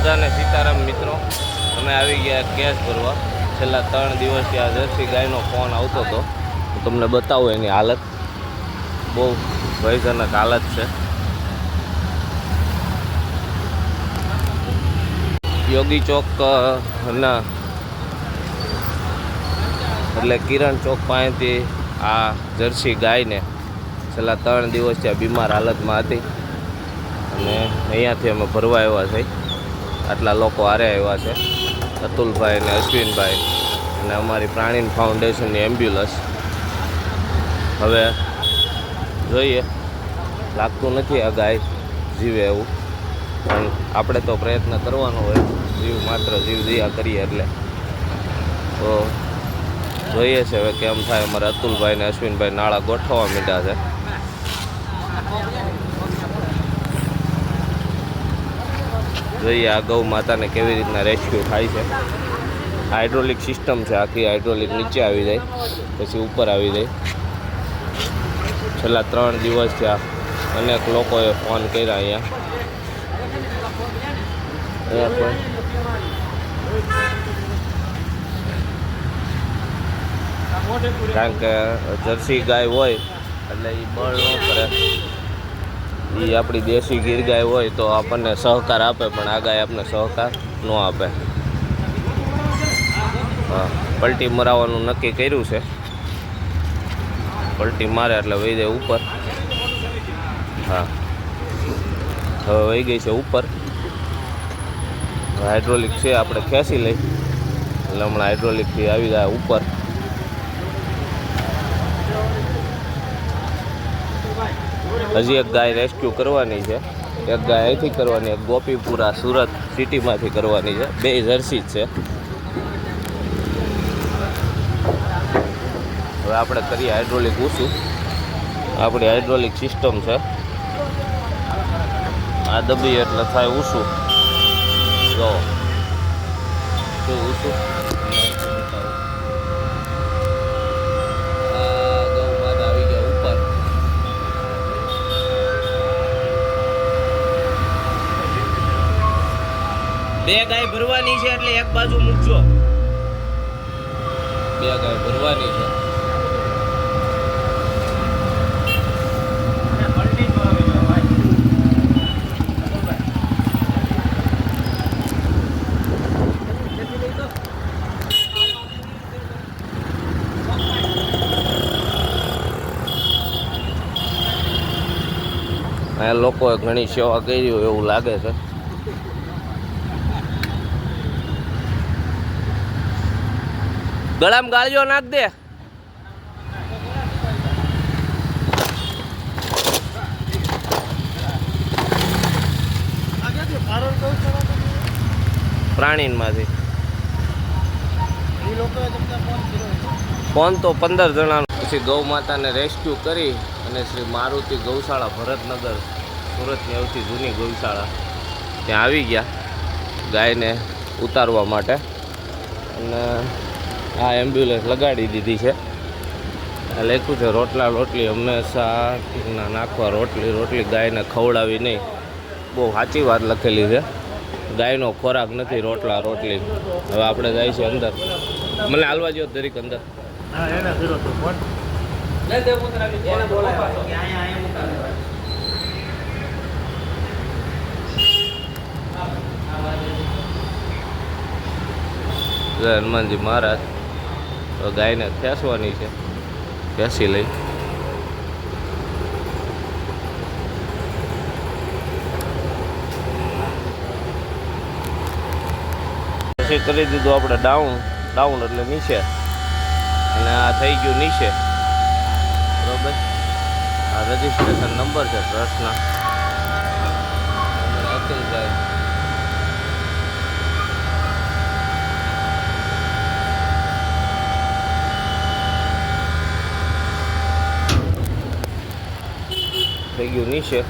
બધાને સીતારામ મિત્રો, અમે આવી ગયા ગેસ ભરવા. છેલ્લા 3 દિવસથી આ જર્સી ગાયનો ફોન આવતો હતો. તમને બતાવું એની હાલત, બહુ ભયજનક હાલત છે. યોગી ચોક ના એટલે કિરણ ચોક પાસેથી આ જર્સી ગાયને છેલ્લા 3 દિવસથી આ બીમાર હાલતમાં હતી અને અહીંયાથી અમે ભરવા આવ્યા છે. આટલા લોકો હારે આવ્યા છે, અતુલભાઈ અને અશ્વિનભાઈ અને અમારી પ્રાણીન ફાઉન્ડેશનની એમ્બ્યુલન્સ. હવે જોઈએ, લાગતું નથી આ ગાય જીવે એવું, પણ આપણે તો પ્રયત્ન કરવાનો હોય, માત્ર જીવ દયા કરીએ એટલે. તો જોઈએ છે હવે કેમ થાય. અમારા અતુલભાઈ અને અશ્વિનભાઈ નાળા ગોઠવવા માંડ્યા છે. જોઈએ આ ગૌ માતાને કેવી રીતના રેસ્ક્યુ થાય છે. હાઇડ્રોલિક સિસ્ટમ છે આખી. હાઇડ્રોલિક નીચે આવી જાય પછી ઉપર આવી જાય. છેલ્લા 3 દિવસથી આ અનેક લોકોએ ફોન કર્યા અહીંયા પણ કારણ કે જર્સી ગાય હોય એટલે એ બળ ન કરે. એ આપણી દેશી ગીર ગાય હોય તો આપણને સહકાર આપે, પણ આ ગાય આપણને સહકાર ન આપે. હા, પલટી મરાવવાનું નક્કી કર્યું છે. પલટી મારે એટલે વહી જાય ઉપર. હા, હવે વહી ગઈ છે ઉપર. હાઇડ્રોલિક છે, આપણે ખેંચી લઈ એટલે હમણાં હાઇડ્રોલિકથી આવી જાય ઉપર. હજી એક ગાય રેસ્ક્યુ કરવાની છે. એક ગાય અહીંથી કરવાની, એક ગોપીપુરા સુરત સિટીમાંથી કરવાની છે. 2 જર્સી જ છે. હવે આપણે કરીએ હાઇડ્રોલિક ઊંચું. આપણી હાઇડ્રોલિક સિસ્ટમ છે. આ દબી એટલે થાય ઊંચું. જો શું ઊંચું. બે ગાય ભરવાની છે એટલે એક બાજુ મૂકજો. 2 ગાય ભરવાની છે. આ લોકોએ ઘણી સેવા કરી હોય એવું લાગે છે. ગળામાં ગાળિયો નાખ દે. પ્રાણીમાંથી ફોન તો 15 જણાનો. પછી ગૌ માતાને રેસ્ક્યુ કરી અને શ્રી મારુતિ ગૌશાળા ભરતનગર સુરતની સૌથી જૂની ગૌશાળા ત્યાં આવી ગયા ગાયને ઉતારવા માટે. અને આ એમ્બ્યુલન્સ લગાડી દીધી છે. આ લખ્યું છે રોટલા રોટલી હંમેશા નાખવા. રોટલી ગાયને ખવડાવી નહીં. બહુ સાચી વાત લખેલી છે. ગાયનો ખોરાક નથી રોટલા રોટલી. હવે આપણે જાય છે અંદર. મને હાલવા જો દરેક અંદર. હનુમાનજી મહારાજ ગાયને ખેંચવાની છે. ખેંચી લઈ પછી કરી દીધું આપણે ડાઉન એટલે નીચે. અને આ થઈ ગયું નીચે. બરોબર. આ રજીસ્ટ્રેશન નંબર છે ટ્રસ્ટના. અતુલભાઈ થઈ ગયું નીચે.